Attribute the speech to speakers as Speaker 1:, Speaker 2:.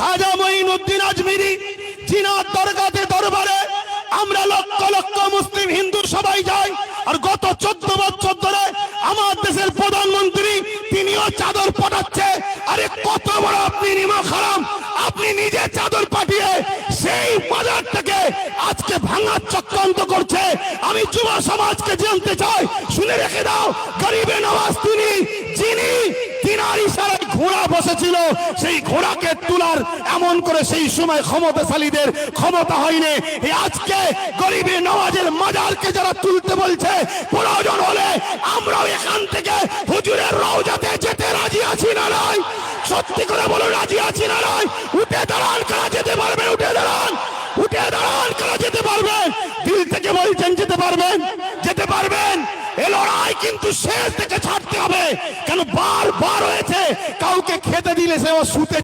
Speaker 1: খাজা মঈনুদ্দিন আজমিরি জিনার দরবারে আমরা লক্ষ লক্ষ মুসলিম হিন্দু সবাই যাই। আর গত 14 বছর ধরে আমার দেশের প্রধানমন্ত্রী তিনিও চাদর পাঠাচ্ছে। আরে কত বড় আপনি নিমক হারাম, আপনি নিজে চাদর পাঠিয়ে সেই মাজারটাকে আজকে ভাঙার চক্রান্ত করছে। আমি যুব সমাজকে জানতে চাই, শুনে রেখে দাও, গরিবে নওয়াজ তিনি যিনি তিনার ইশারায় ঘোড়া বসেছিল, সেই ঘোড়াকে তোলার এমন করে সেই সময় ক্ষমতাশালীদের ক্ষমতা হয়নি। আজকে গরিবে নওয়াজের মাজারকে যারা তুলতে বলছে, প্রয়োজন হলে আমরাও এখান থেকে হুজুরের রওজাতে যেতে রাজি আছি না নাই? সত্যি করে বলো, রাজি আছি না নাই? উঠে দাঁড়ান, কারা যেতে পারবেন? উঠে দাঁড়ান, উঠে দাঁড়ান, কারা যেতে পারবেন? দিল থেকে বলছেন যেতে পারবেন, যেতে পারবেন। এ লড়াই কিন্তু শেষ থেকে ছাড়তে হবে, কেন বারবার হয়েছে কাউকে খেতে দিলে সে ও শুতে